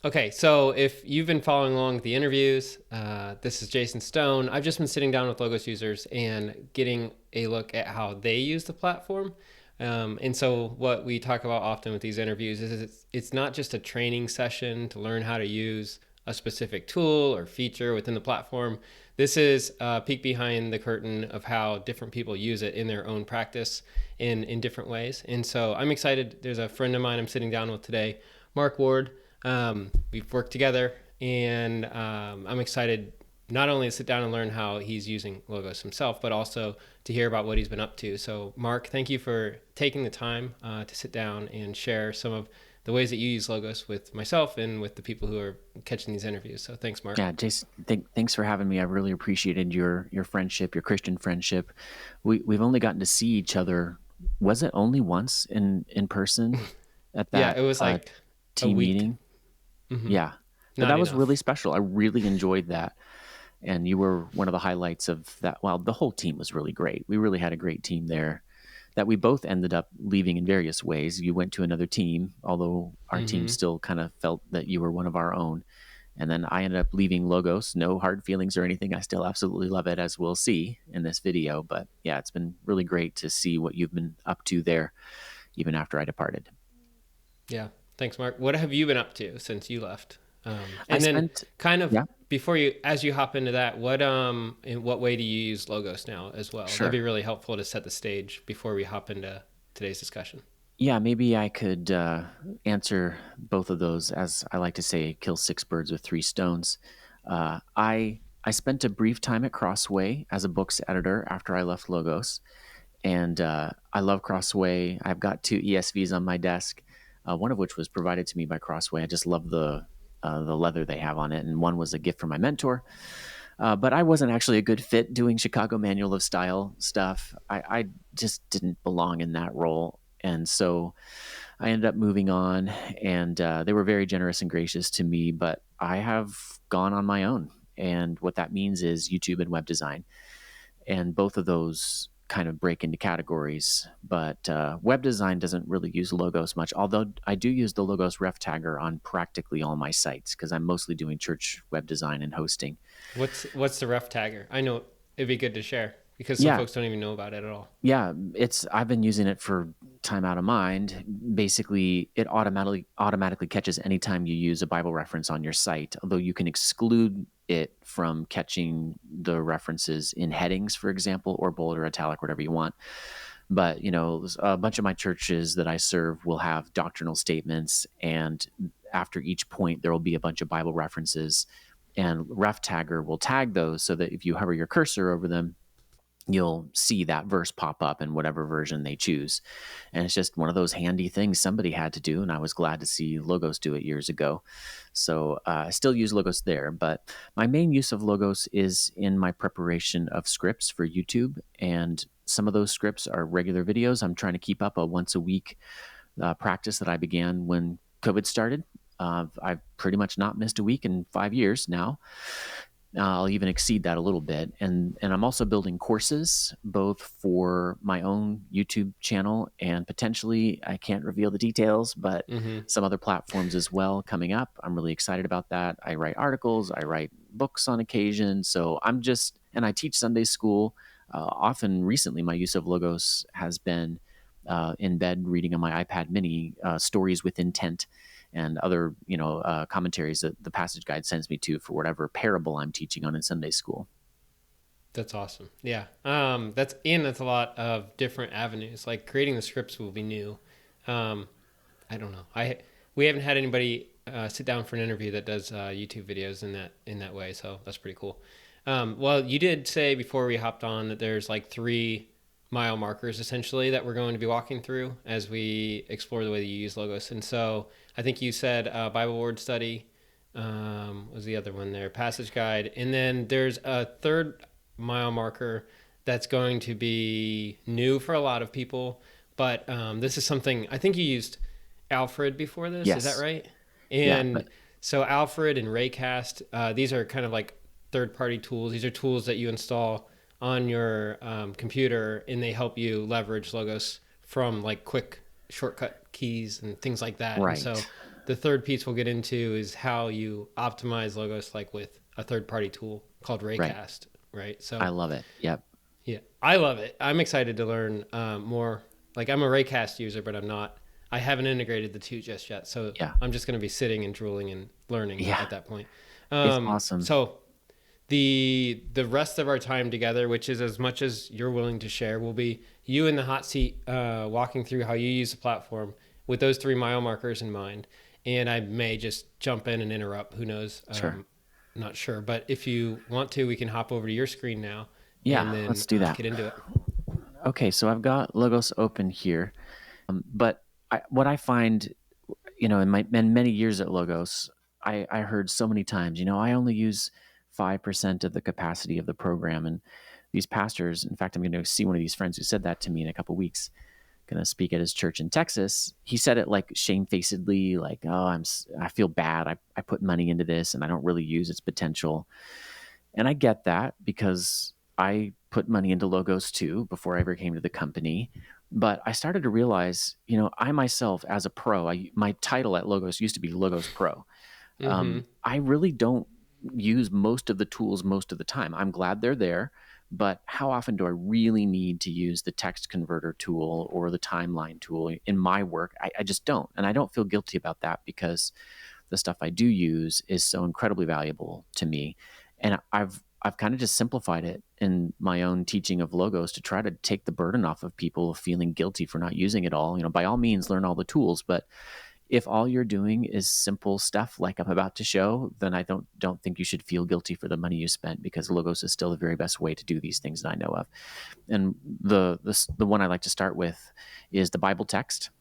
Okay, so if you've been following along with the interviews, this is Jason Stone. I've just been sitting down with Logos users and getting a look at how they use the platform. And so, what we talk about often with these interviews is it's not just a training session to learn how to use a specific tool or feature within the platform. This is a peek behind the curtain of how different people use it in their own practice in different ways. And so, I'm excited. There's a friend of mine I'm sitting down with today, Mark Ward. We've worked together, and I'm excited not only to sit down and learn how he's using Logos himself, but also to hear about what he's been up to. So, Mark, thank you for taking the time to sit down and share some of the ways that you use Logos with myself and with the people who are catching these interviews. So, thanks, Mark. Yeah, Jason, thanks for having me. I really appreciated your friendship, your Christian friendship. We've only gotten to see each other. Was it only once in person at Yeah, that it was like a team week. meeting? Mm-hmm. Yeah, but Not that was really enough. special. I really enjoyed that, and you were one of the highlights of that. Well, the whole team was really great. We really had a great team there. That we both ended up leaving in various ways. You went to another team, although our team Mm-hmm. still kind of felt that you were one of our own. And then I ended up leaving Logos. No hard feelings or anything. I still absolutely love it, as we'll see in this video. But yeah, it's been really great to see what you've been up to there, even after I departed. Yeah. Thanks, Mark. What have you been up to since you left? I And then spent, kind of yeah, before you, as you hop into that, in what way do you use Logos now as well? That'd be sure. really helpful to set the stage before we hop into today's discussion. Yeah, maybe I could answer both of those. As I like to say, kill six birds with three stones. I spent a brief time at Crossway as a books editor after I left Logos, and I love Crossway. I've got two ESVs on my desk, one of which was provided to me by Crossway. I just love the leather they have on it, and one was a gift from my mentor. But I wasn't actually a good fit doing Chicago Manual of Style stuff. I just didn't belong in that role, and so I ended up moving on. And they were very generous and gracious to me. But I have gone on my own, and what that means is YouTube and web design, and both of those kind of break into categories. But web design doesn't really use Logos much, although I do use the Logos ref tagger on practically all my sites because I'm mostly doing church web design and hosting. What's the ref tagger? I know it'd be good to share because some Yeah, folks don't even know about it at all. yeah, it's I've been using it for time out of mind. Basically, it automatically catches anytime you use a Bible reference on your site, although you can exclude it from catching the references in headings, for example, or bold or italic, whatever you want. But a bunch of my churches that I serve will have doctrinal statements, and after each point, there will be a bunch of Bible references, and Ref Tagger will tag those so that if you hover your cursor over them, you'll see that verse pop up in whatever version they choose. And it's just one of those handy things somebody had to do, and I was glad to see Logos do it years ago. So I still use Logos there, but my main use of Logos is in my preparation of scripts for YouTube, and some of those scripts are regular videos. I'm trying to keep up a once a week practice that I began when COVID started. I've pretty much not missed a week in 5 years now. I'll even exceed that a little bit. And I'm also building courses, both for my own YouTube channel and potentially, I can't reveal the details, but Mm-hmm. some other platforms as well coming up. I'm really excited about that. I write articles, I write books on occasion. So and I teach Sunday school. Often recently, my use of Logos has been in bed reading on my iPad mini, stories with intent and other commentaries that the passage guide sends me to for whatever parable I'm teaching on in Sunday school. That's awesome. Yeah. That's a lot of different avenues. Like creating the scripts will be new. Um, I don't know. We haven't had anybody sit down for an interview that does YouTube videos in that way. So that's pretty cool. Well, you did say before we hopped on that there's like 3 mile markers essentially that we're going to be walking through as we explore the way that you use Logos. And so I think you said Bible word study was the other one there, passage guide, and then there's a 3rd mile marker that's going to be new for a lot of people. But this is something I think you used Alfred before this. Is that Yes. right? Yeah. But And so Alfred and Raycast, these are kind of like third-party tools. These are tools that you install on your computer, and they help you leverage Logos from like quick shortcut keys and things like that. And so right. the third piece we'll get into is how you optimize logos, like with a third-party tool called Right. Raycast, right? I So love it. Yep. yeah, I love it. I'm excited to learn more. Like I'm a Raycast user, but I'm not. I haven't integrated the two just yet, so Yeah. I'm just going to be sitting and drooling and learning Yeah. at that point. It's awesome. So the rest of our time together, which is as much as you're willing to share, will be you in the hot seat, walking through how you use the platform with those 3 mile markers in mind. And I may just jump in and interrupt. Who knows? Sure. Not sure. But if you want to, we can hop over to your screen now and Yeah, then let's do that. get into it. Okay, so I've got Logos open here, but what I find, in many years at Logos, I heard so many times, I only use 5% of the capacity of the program. And these pastors, in fact, I'm going to see one of these friends who said that to me in a couple of weeks, going to speak at his church in Texas. He said it like shamefacedly, like, oh, I feel bad. I put money into this and I don't really use its potential. And I get that because I put money into Logos too before I ever came to the company. But I started to realize, I myself as a pro, my title at Logos used to be Logos Pro. Mm-hmm. I really don't use most of the tools most of the time. I'm glad they're there, but how often do I really need to use the text converter tool or the timeline tool in my work? I just don't. And I don't feel guilty about that because the stuff I do use is so incredibly valuable to me. And I've kind of just simplified it in my own teaching of Logos to try to take the burden off of people feeling guilty for not using it all. By all means, learn all the tools, but if all you're doing is simple stuff like I'm about to show, then I don't think you should feel guilty for the money you spent, because Logos is still the very best way to do these things that I know of. And the one I like to start with is the Bible text.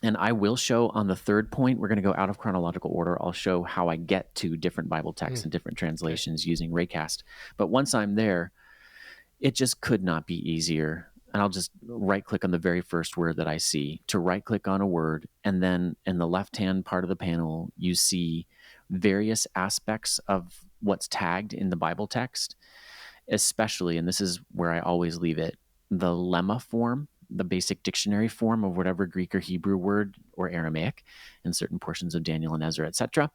And I will show on the third point, we're going to go out of chronological order. I'll show how I get to different Bible texts and different Okay. translations using Raycast. But once I'm there, it just could not be easier. And I'll just right click on the very first word that I see to right click on a word. And then in the left hand part of the panel, you see various aspects of what's tagged in the Bible text, especially, and this is where I always leave it, the lemma form, the basic dictionary form of whatever Greek or Hebrew word or Aramaic in certain portions of Daniel and Ezra, etc.,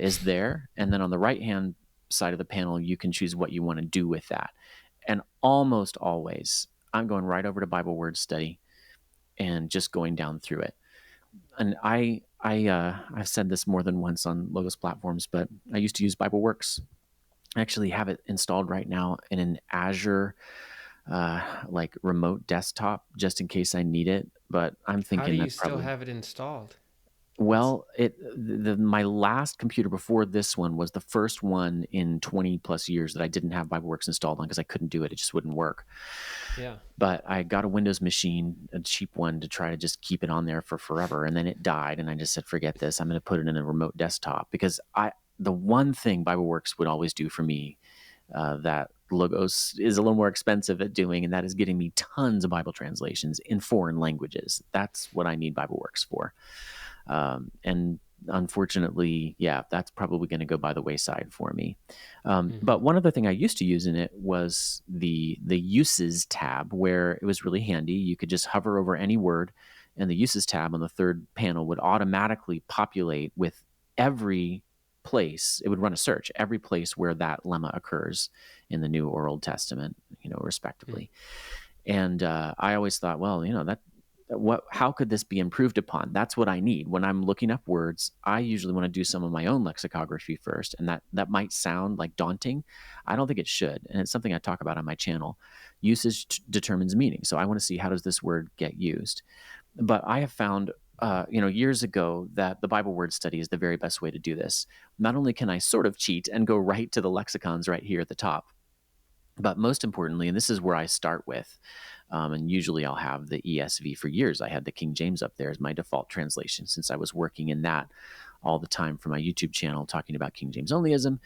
is there. And then on the right hand side of the panel, you can choose what you want to do with that. And almost always, I'm going right over to Bible Word Study and just going down through it. And I've said this more than once on Logos platforms, but I used to use Bible Works. I actually have it installed right now in an Azure like remote desktop just in case I need it. But I'm How do thinking you that's still probably have it installed? That's well, my last computer before this one was the first one in 20 plus years that I didn't have BibleWorks installed on because I couldn't do it. It just wouldn't work. yeah. But I got a Windows machine, a cheap one, to try to just keep it on there for forever. And then it died. And I just said, forget this. I'm going to put it in a remote desktop because the one thing BibleWorks would always do for me that Logos is a little more expensive at doing, and that is getting me tons of Bible translations in foreign languages. That's what I need BibleWorks for. And unfortunately, yeah, that's probably going to go by the wayside for me. But one other thing I used to use in it was the uses tab, where it was really handy. You could just hover over any word, and the uses tab on the third panel would automatically populate with every place. It would run a search every place where that lemma occurs in the New or Old Testament, respectively. And I always thought, well, how could this be improved upon? That's what I need when I'm looking up words. I usually want to do some of my own lexicography first, and that might sound like daunting. I don't think it should, and it's something I talk about on my channel. Usage determines meaning, so I want to see, how does this word get used? But I have found years ago that the Bible word study is the very best way to do this. Not only can I sort of cheat and go right to the lexicons right here at the top, but most importantly, and this is where I start with, and usually I'll have the ESV. For years, I had the King James up there as my default translation since I was working in that all the time for my YouTube channel talking about King James onlyism.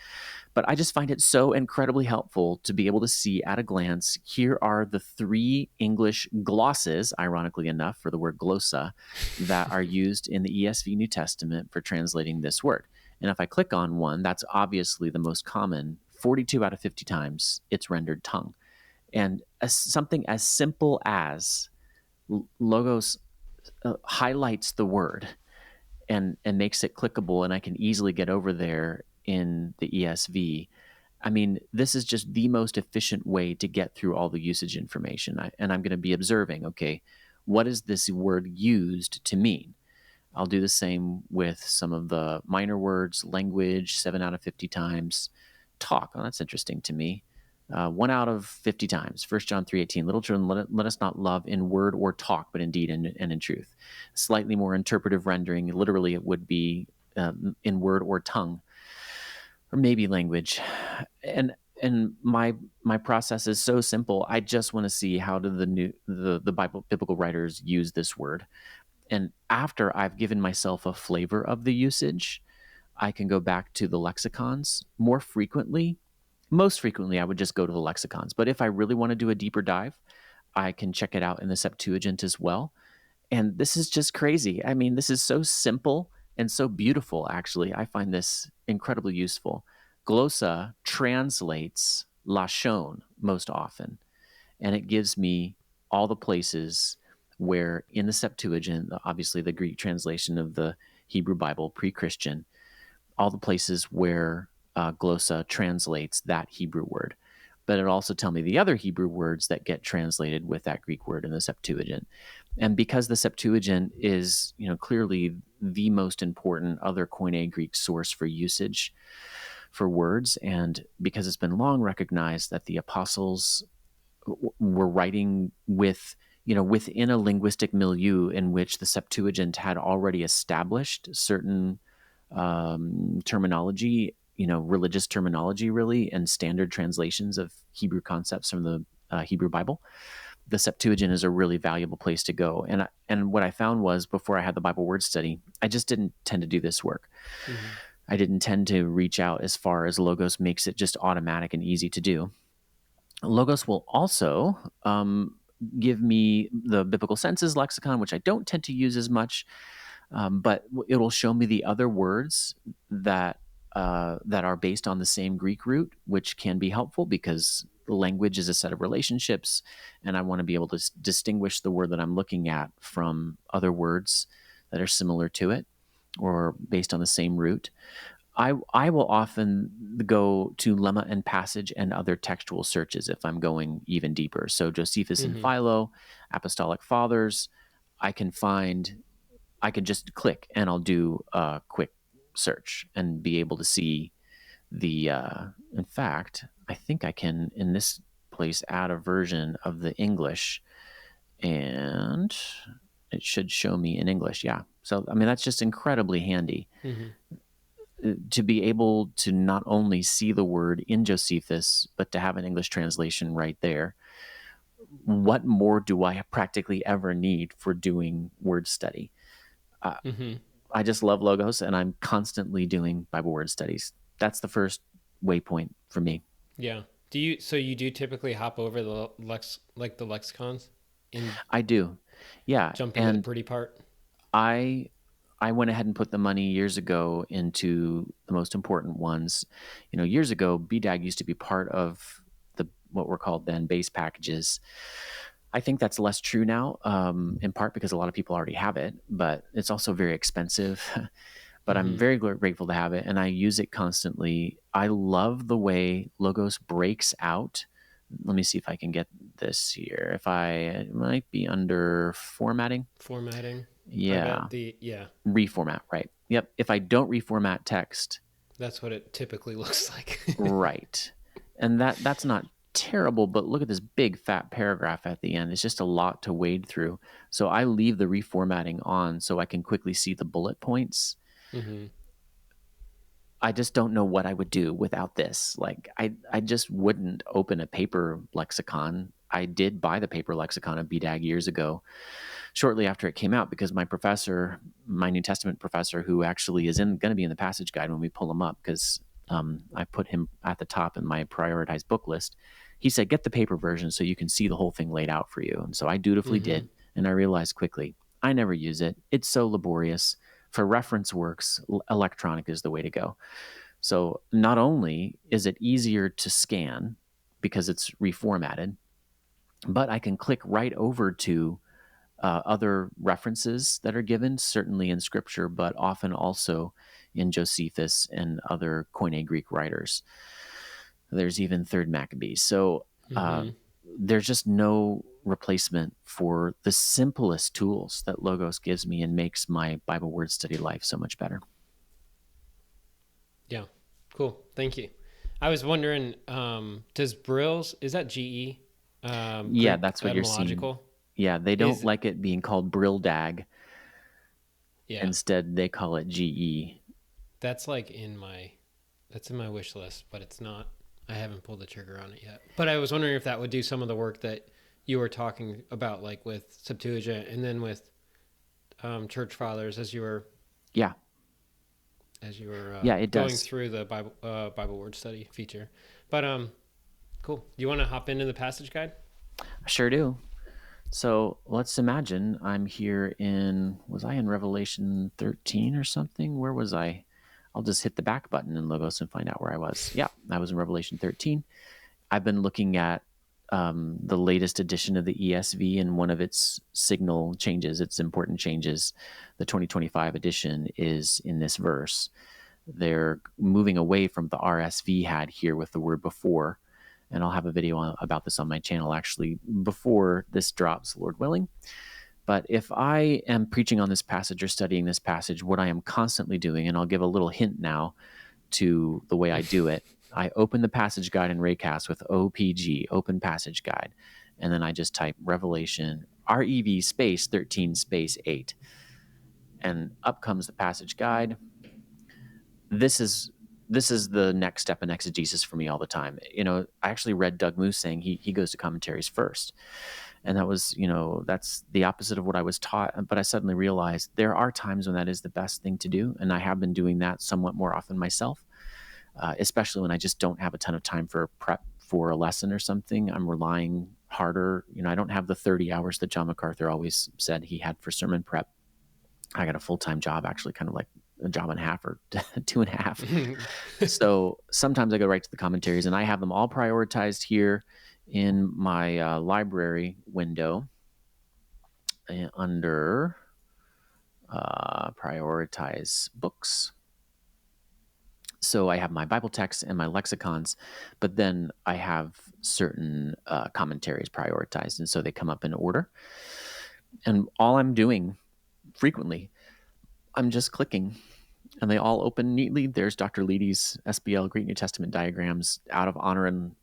But I just find it so incredibly helpful to be able to see at a glance, here are the 3 English glosses, ironically enough, for the word glossa, that are used in the ESV New Testament for translating this word. And if I click on one, that's obviously the most common. 42 out of 50 times, it's rendered tongue. And something as simple as Logos highlights the word and makes it clickable, and I can easily get over there in the ESV. I mean, this is just the most efficient way to get through all the usage information. And I'm going to be observing, okay, what is this word used to mean? I'll do the same with some of the minor words, language, 7 out of 50 times. Talk, oh, that's interesting to me. 1 out of 50 times. 1 John 3:18. Little children, let us not love in word or talk, but in deed and in truth. Slightly more interpretive rendering. Literally, it would be in word or tongue, or maybe language. And my process is so simple. I just want to see how do the biblical writers use this word. And after I've given myself a flavor of the usage, I can go back to the lexicons more frequently. Most frequently, I would just go to the lexicons. But if I really want to do a deeper dive, I can check it out in the Septuagint as well. And this is just crazy. I mean, this is so simple and so beautiful, actually. I find this incredibly useful. Glossa translates lashon most often, and it gives me all the places where in the Septuagint, obviously the Greek translation of the Hebrew Bible, pre-Christian, all the places where glossa translates that Hebrew word. But it also tells me the other Hebrew words that get translated with that Greek word in the Septuagint. And because the Septuagint is, clearly the most important other Koine Greek source for usage for words, and because it's been long recognized that the apostles were writing within a linguistic milieu in which the Septuagint had already established certain terminology, religious terminology, really, and standard translations of Hebrew concepts from the Hebrew Bible. The Septuagint is a really valuable place to go. And what I found was, before I had the Bible word study, I just didn't tend to do this work. Mm-hmm. I didn't tend to reach out as far as Logos makes it just automatic and easy to do. Logos will also give me the biblical senses lexicon, which I don't tend to use as much, but it'll show me the other words that are based on the same Greek root, which can be helpful because language is a set of relationships, and I want to be able to distinguish the word that I'm looking at from other words that are similar to it or based on the same root. I will often go to lemma and passage and other textual searches if I'm going even deeper. So Josephus and Philo, Apostolic Fathers, I can just click and I'll do a quick search and be able to see in fact, I think I can, in this place, add a version of the English, and it should show me in English. Yeah. So, I mean, that's just incredibly handy. Mm-hmm. To be able to not only see the word in Josephus, but to have an English translation right there. What more do I practically ever need for doing word study? I just love Logos, and I'm constantly doing Bible word studies. That's the first waypoint for me. Yeah. So you do typically hop over the lexicons? I do. Yeah. Jump into the pretty part? I went ahead and put the money years ago into the most important ones. Years ago, BDAG used to be part of what were called then base packages. I think that's less true now, in part because a lot of people already have it, but it's also very expensive. But I'm very grateful to have it, and I use it constantly. I love the way Logos breaks out. Let me see if I can get this here. It might be under formatting. Formatting. Yeah. Reformat, right. Yep. If I don't reformat text. That's what it typically looks like. Right. And that's not terrible, but look at this big fat paragraph at the end. It's just a lot to wade through. So I leave the reformatting on so I can quickly see the bullet points. Mm-hmm. I just don't know what I would do without this. Like, I just wouldn't open a paper lexicon. I did buy the paper lexicon of BDAG years ago, shortly after it came out, because my professor, my New Testament professor, who actually is going to be in the passage guide when we pull him up, because I put him at the top in my prioritized book list. He said, get the paper version so you can see the whole thing laid out for you. And so I dutifully did. And I realized quickly, I never use it. It's so laborious. For reference works, electronic is the way to go. So not only is it easier to scan because it's reformatted, but I can click right over to other references that are given, certainly in Scripture, but often also in Josephus and other Koine Greek writers. There's even Third Maccabees. So Mm-hmm. there's just no replacement for the simplest tools that Logos gives me and makes my Bible word study life so much better. Yeah. Cool. Thank you. I was wondering, does Brill's, is that GE, Yeah, Greek that's what you're seeing. etymological? Yeah, they don't Is, like it being called Brildag. yeah, Instead, they call it GE. that's like that's in my wish list, but it's not. I haven't pulled the trigger on it yet. But I was wondering if that would do some of the work that you were talking about, like with Septuagint and then with church fathers Yeah, as you were yeah, it going does. through the Bible word study feature. But cool. Do you want to hop into the passage guide? I sure do. So let's imagine I'm here was I in Revelation 13 or something? Where was I? I'll just hit the back button in Logos and find out where I was. Yeah, I was in Revelation 13. I've been looking at the latest edition of the ESV, and one of its signal changes, its important changes, the 2025 edition, is in this verse. They're moving away from the RSV had here with the word before. And I'll have a video about this on my channel actually before this drops, Lord willing. But if I am preaching on this passage or studying this passage, what I am constantly doing, and I'll give a little hint now to the way I do it, I open the passage guide in Raycast with OPG, Open Passage Guide, and then I just type Revelation REV space 13 space 8. And up comes the passage guide. This is the next step in exegesis for me all the time. I actually read Doug Moose saying he goes to commentaries first. And that was, that's the opposite of what I was taught. But I suddenly realized there are times when that is the best thing to do. And I have been doing that somewhat more often myself, especially when I just don't have a ton of time for prep for a lesson or something. I'm relying harder. I don't have the 30 hours that John MacArthur always said he had for sermon prep. I got a full-time job, actually, kind of like a job and a half or 2.5. So sometimes I go right to the commentaries, and I have them all prioritized here in my library window under prioritize books. So I have my Bible texts and my lexicons, but then I have certain commentaries prioritized, and so they come up in order. And all I'm doing frequently, I'm just clicking, and they all open neatly. There's Dr. Leedy's SBL Greek New Testament diagrams, out of honor and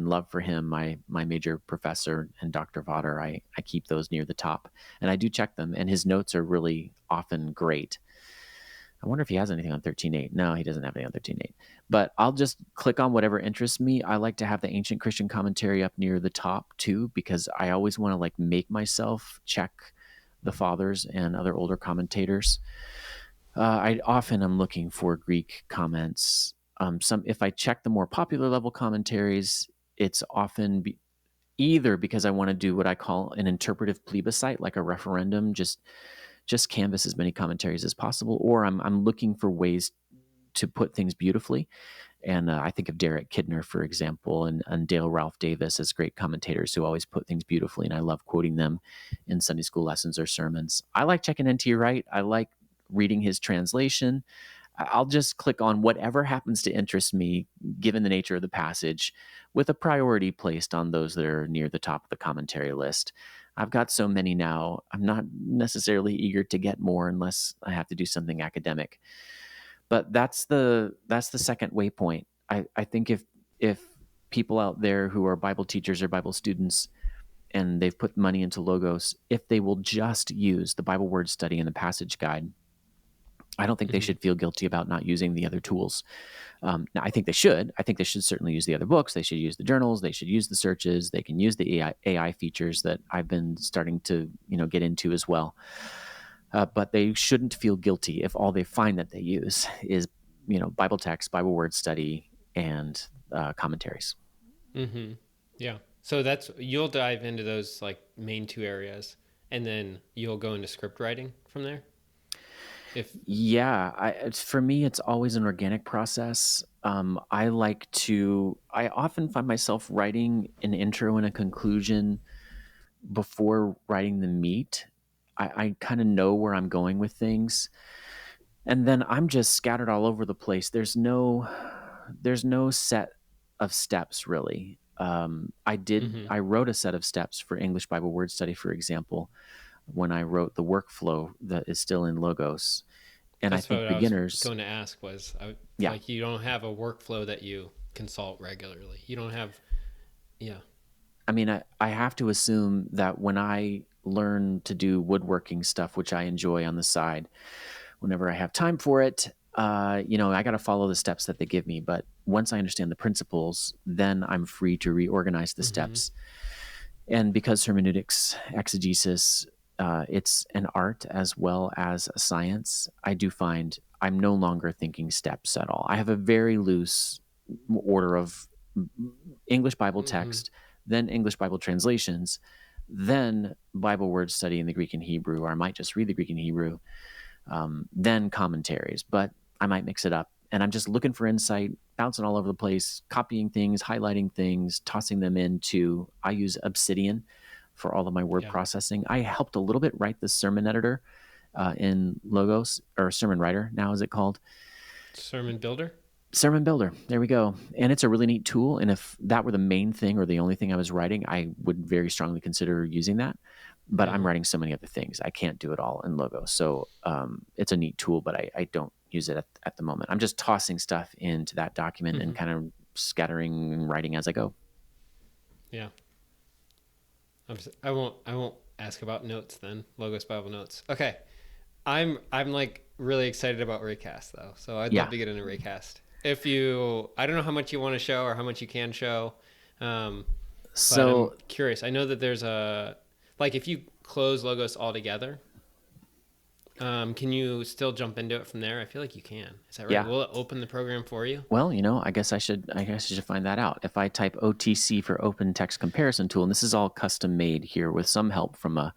love for him, my major professor, and Dr. Votter. I keep those near the top, and I do check them, and his notes are really often great. I wonder if he has anything on 13.8. No, he doesn't have anything on 13.8. But I'll just click on whatever interests me. I like to have the Ancient Christian Commentary up near the top too, because I always want to make myself check the fathers and other older commentators. I often am looking for Greek comments. If I check the more popular level commentaries, it's often either because I want to do what I call an interpretive plebiscite, like a referendum, just canvass as many commentaries as possible, or I'm looking for ways to put things beautifully. And I think of Derek Kidner, for example, and Dale Ralph Davis as great commentators who always put things beautifully, and I love quoting them in Sunday school lessons or sermons. I like checking N.T. Wright. I like reading his translation. I'll just click on whatever happens to interest me, given the nature of the passage, with a priority placed on those that are near the top of the commentary list. I've got so many now, I'm not necessarily eager to get more unless I have to do something academic. But that's the second waypoint. I think if people out there who are Bible teachers or Bible students and they've put money into Logos, if they will just use the Bible word study and the passage guide, I don't think they should feel guilty about not using the other tools. Now, I think they should. I think they should certainly use the other books. They should use the journals. They should use the searches. They can use the AI features that I've been starting to get into as well. But they shouldn't feel guilty if all they find that they use is Bible text, Bible word study, and commentaries. Mm-hmm. Yeah. So you'll dive into those like main two areas, and then you'll go into script writing from there. For me, it's always an organic process. I often find myself writing an intro and a conclusion before writing the meat. I kind of know where I'm going with things, and then I'm just scattered all over the place. There's no set of steps really. Mm-hmm. I wrote a set of steps for English Bible Word Study, for example, when I wrote the workflow that is still in Logos. And I That's think what I was beginners, going to ask was, yeah, like, you don't have a workflow that you consult regularly. You don't have, yeah. I mean, I have to assume that when I learn to do woodworking stuff, which I enjoy on the side, whenever I have time for it, I got to follow the steps that they give me. But once I understand the principles, then I'm free to reorganize the Mm-hmm. steps. And because hermeneutics, exegesis, it's an art as well as a science, I do find I'm no longer thinking steps at all. I have a very loose order of English Bible Mm-hmm. text, then English Bible translations, then Bible word study in the Greek and Hebrew, or I might just read the Greek and Hebrew, then commentaries. But I might mix it up. And I'm just looking for insight, bouncing all over the place, copying things, highlighting things, tossing them into. I use Obsidian for all of my word Yeah. processing. I helped a little bit write the sermon editor in Logos, or Sermon Writer now, is it called? Sermon builder. Sermon Builder. There we go. And it's a really neat tool. And if that were the main thing or the only thing I was writing, I would very strongly consider using that. But I'm Uh-huh. writing so many other things. I can't do it all in Logo. So it's a neat tool, but I don't use it at the moment. I'm just tossing stuff into that document and Mm-hmm. kind of scattering and writing as I go. Yeah. I won't ask about notes then. Logos Bible notes. Okay. I'm like really excited about Raycast though, so I'd love Yeah. to get into Raycast. I don't know how much you want to show or how much you can show, um, but I'm So curious. I know that there's a, like, if you close Logos altogether, can you still jump into it from there? I feel like you can. Is that right? yeah. Will it open the program for you? Well, I guess I should find that out. If I type OTC for Open Text Comparison Tool, and this is all custom made here with some help from a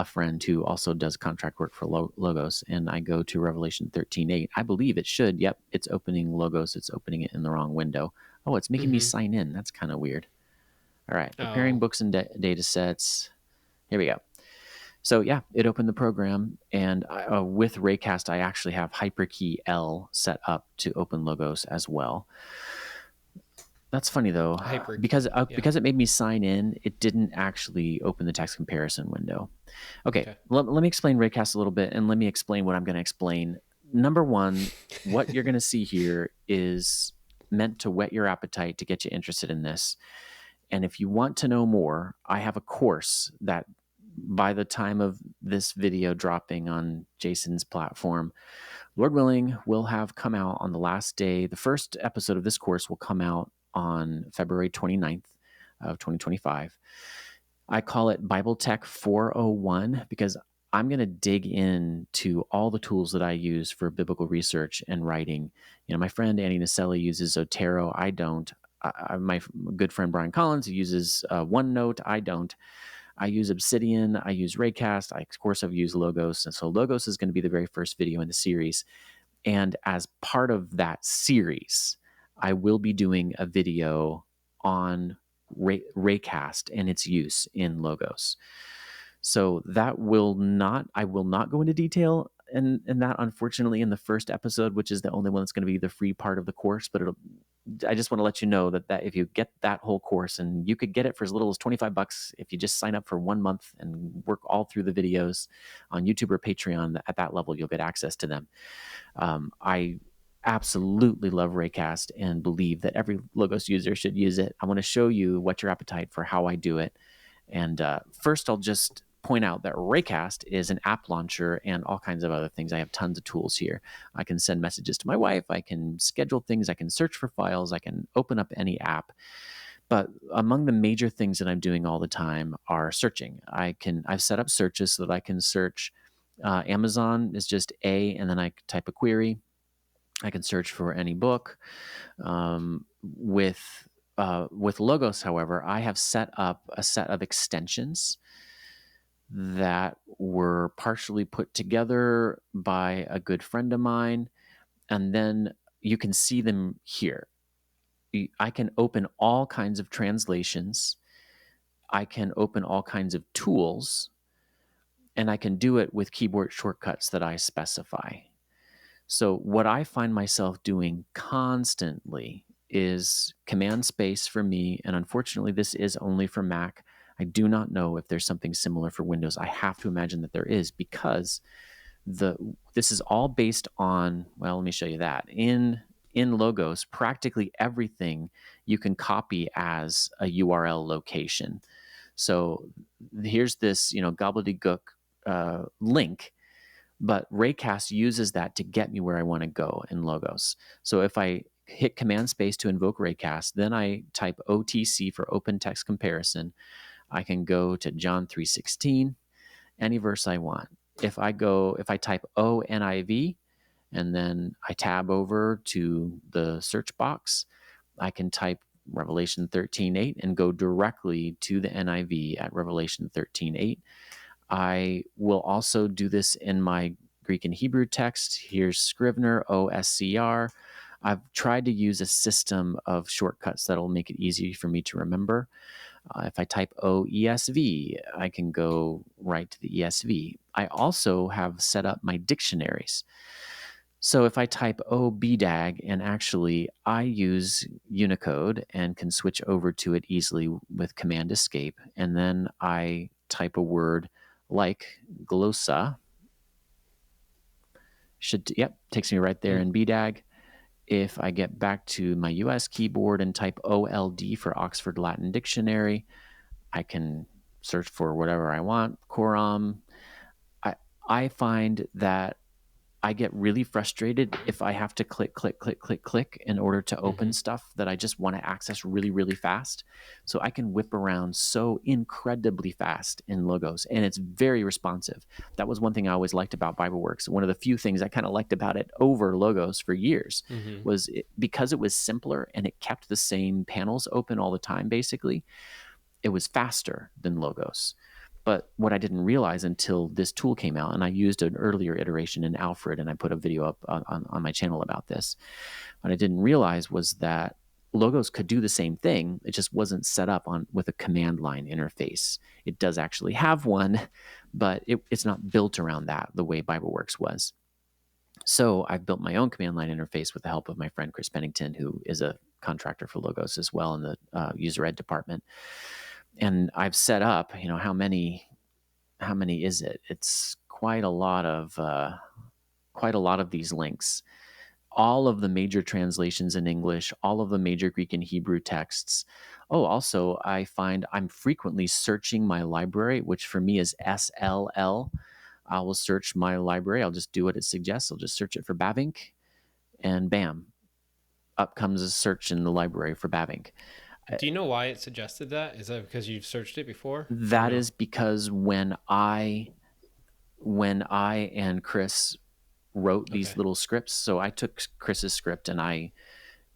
friend who also does contract work for Logos, and I go to Revelation 13:8. I believe it should. Yep, it's opening Logos. It's opening it in the wrong window. Oh, it's making me Mm-hmm. sign in. That's kind of weird. All right, preparing Oh, books and data sets. Here we go. So yeah, it opened the program, and with Raycast, I actually have HyperKey L set up to open Logos as well. That's funny though, because hyperkey. uh, Yeah. because it made me sign in. It didn't actually open the text comparison window. Okay, Okay. let me explain Raycast a little bit, and let me explain what I'm going to explain. Number one, what you're going to see here is meant to whet your appetite to get you interested in this. And if you want to know more, I have a course that by the time of this video dropping on Jason's platform, Lord willing, will have come out on the last day. The first episode of this course will come out on February 29th of 2025. I call it Bible Tech 401 because I'm going to dig into all the tools that I use for biblical research and writing. My friend Annie Naselli uses Zotero. I don't. My good friend Brian Collins uses OneNote. I don't. I use Obsidian. I use Raycast. Of course, I've used Logos. And so Logos is going to be the very first video in the series. And as part of that series, I will be doing a video on Raycast and its use in Logos. So I will not go into detail and that, unfortunately, in the first episode, which is the only one that's going to be the free part of the course. But I just want to let you know that if you get that whole course, and you could get it for as little as $25 if you just sign up for 1 month and work all through the videos on YouTube or Patreon. At that level, you'll get access to them. I absolutely love Raycast and believe that every Logos user should use it. I want to show you what's your appetite for how I do it. And first, I'll just point out that Raycast is an app launcher and all kinds of other things. I have tons of tools here. I can send messages to my wife. I can schedule things. I can search for files. I can open up any app. But among the major things that I'm doing all the time are searching. I've set up searches so that I can search. Amazon is just and then I type a query. I can search for any book. With Logos, however, I have set up a set of extensions that were partially put together by a good friend of mine, and then you can see them here. I can open all kinds of translations. I can open all kinds of tools. and I can do it with keyboard shortcuts that I specify. So what I find myself doing constantly is command space for me, and unfortunately this is only for Mac. I do not know if there's something similar for Windows. I have to imagine that there is, because this is all based on, well, let me show you that. In Logos, practically everything you can copy as a URL location. So here's this, gobbledygook link, but Raycast uses that to get me where I want to go in Logos. So if I hit Command Space to invoke Raycast, then I type OTC for Open Text Comparison, I can go to John 3:16, any verse I want. If I type ONIV and then I tab over to the search box, I can type Revelation 13:8 and go directly to the NIV at Revelation 13:8. I will also do this in my Greek and Hebrew text. Here's Scrivener, OSCR. I've tried to use a system of shortcuts that'll make it easy for me to remember. If I type OESV, I can go right to the ESV. I also have set up my dictionaries. So if I type OBDAG, and actually I use Unicode and can switch over to it easily with Command Escape, and then I type a word like glossa, takes me right there in BDAG. If I get back to my US keyboard and type OLD for Oxford Latin Dictionary, I can search for whatever I want, quorum. I find that I get really frustrated if I have to click in order to open stuff that I just want to access really, really fast. So I can whip around so incredibly fast in Logos, and it's very responsive. That was one thing I always liked about BibleWorks. One of the few things I kind of liked about it over Logos for years was because it was simpler and it kept the same panels open all the time, basically, it was faster than Logos. But what I didn't realize until this tool came out, and I used an earlier iteration in Alfred, and I put a video up on my channel about this, what I didn't realize was that Logos could do the same thing. It just wasn't set up with a command line interface. It does actually have one, but it's not built around that the way BibleWorks was. So I've built my own command line interface with the help of my friend Chris Pennington, who is a contractor for Logos as well in the user ed department. And I've set up, how many is it? It's quite a lot of these links. All of the major translations in English, all of the major Greek and Hebrew texts. Oh, also, I find I'm frequently searching my library, which for me is SLL. I will search my library. I'll just do what it suggests. I'll just search it for Bavinck, and bam, up comes a search in the library for Bavinck. Do you know why it suggested that? Is that because you've searched it before? That is because when I and Chris wrote these little scripts, so I took Chris's script and I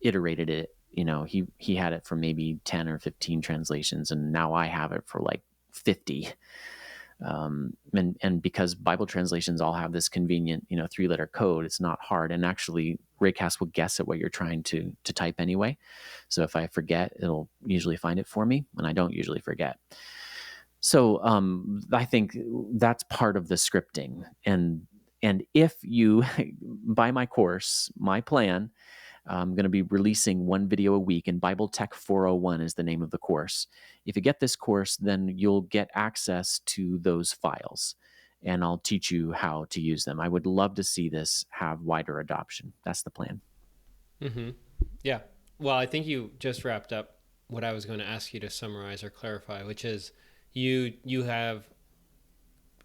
iterated it. He had it for maybe 10 or 15 translations, and now I have it for like 50. And because Bible translations all have this convenient, 3-letter code, it's not hard. And actually, Raycast will guess at what you're trying to type anyway. So if I forget, it'll usually find it for me, and I don't usually forget. So I think that's part of the scripting. And if you buy my course, my plan, I'm going to be releasing one video a week, and Bible Tech 401 is the name of the course. If you get this course, then you'll get access to those files, and I'll teach you how to use them. I would love to see this have wider adoption. That's the plan. Yeah. Well, I think you just wrapped up what I was going to ask you to summarize or clarify, which is you have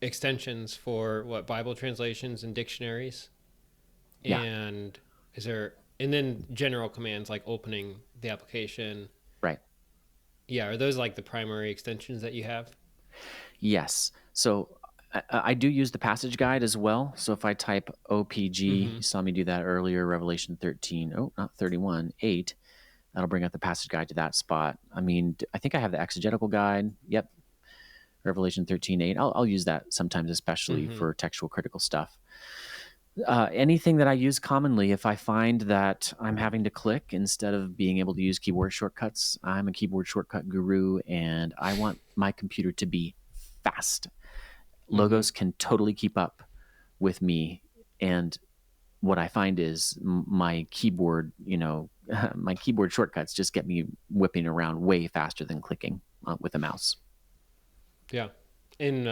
extensions for what, Bible translations and dictionaries? Yeah. And and then general commands like opening the application. Right. Yeah. Are those like the primary extensions that you have? Yes. So I do use the passage guide as well. So if I type OPG, you saw me do that earlier, Revelation 13, not 31, 8, that'll bring up the passage guide to that spot. I mean, I think I have the exegetical guide. Yep. Revelation 13, 8. I'll use that sometimes, especially for textual critical stuff. Anything that I use commonly, if I find that I'm having to click instead of being able to use keyboard shortcuts, I'm a keyboard shortcut guru, and I want my computer to be fast. Logos can totally keep up with me. And what I find is my keyboard, my keyboard shortcuts just get me whipping around way faster than clicking with a mouse. Yeah. In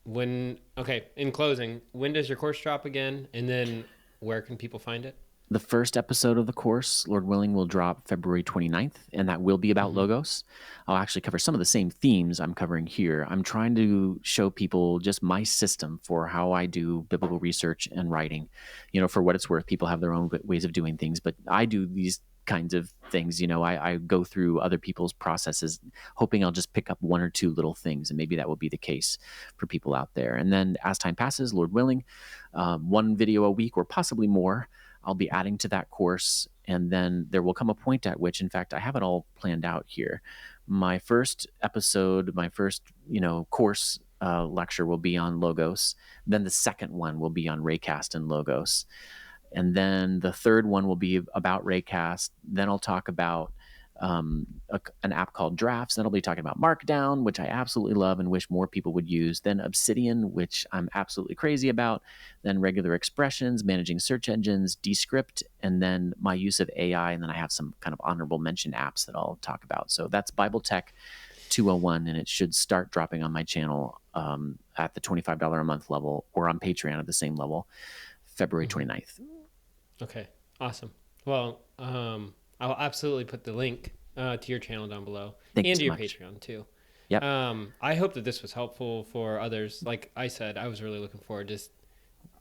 in closing, when does your course drop again? And then where can people find it? The first episode of the course, Lord willing, will drop February 29th, and that will be about logos. I'll actually cover some of the same themes I'm covering here. I'm trying to show people just my system for how I do biblical research and writing. For what it's worth, people have their own ways of doing things, but I do these kinds of things. I go through other people's processes, hoping I'll just pick up one or two little things, and maybe that will be the case for people out there. And then as time passes, Lord willing, one video a week or possibly more, I'll be adding to that course. And then there will come a point at which, in fact, I have it all planned out here. My first episode, my first, course lecture will be on Logos. Then the second one will be on Raycast and Logos. And then the third one will be about Raycast. Then I'll talk about an app called Drafts. Then I'll be talking about Markdown, which I absolutely love and wish more people would use. Then Obsidian, which I'm absolutely crazy about. Then regular expressions, managing search engines, Descript, and then my use of AI. And then I have some kind of honorable mention apps that I'll talk about. So that's Bible Tech 201, and it should start dropping on my channel at the $25 a month level, or on Patreon at the same level, February 29th. Okay, awesome. Well, I'll absolutely put the link to your channel down below. Thank you and so to your much. Patreon too. Yep. I hope that this was helpful for others. Like I said, I was really looking forward to just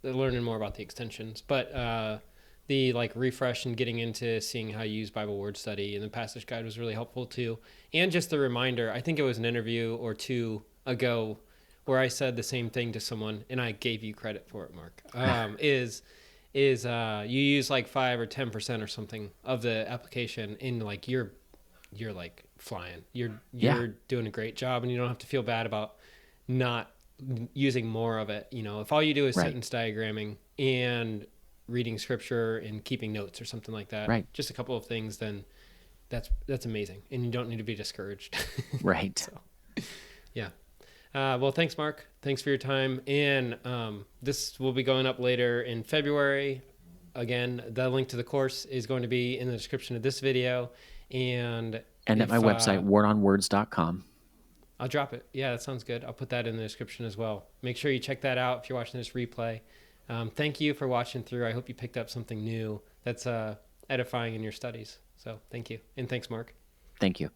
learning more about the extensions, but the refresh and getting into seeing how you use Bible word study and the passage guide was really helpful too. And just the reminder, I think it was an interview or two ago where I said the same thing to someone, and I gave you credit for it, Mark. Is you use 5 or 10% or something of the application, and you're flying. You're doing a great job, and you don't have to feel bad about not using more of it. If all you do is sentence diagramming and reading scripture and keeping notes or something like that, just a couple of things, then that's amazing, and you don't need to be discouraged. Right. So, yeah. Well, thanks, Mark. Thanks for your time. And this will be going up later in February. Again, the link to the course is going to be in the description of this video. And at my website, wordonwords.com. I'll drop it. Yeah, that sounds good. I'll put that in the description as well. Make sure you check that out if you're watching this replay. Thank you for watching through. I hope you picked up something new that's edifying in your studies. So thank you. And thanks, Mark. Thank you.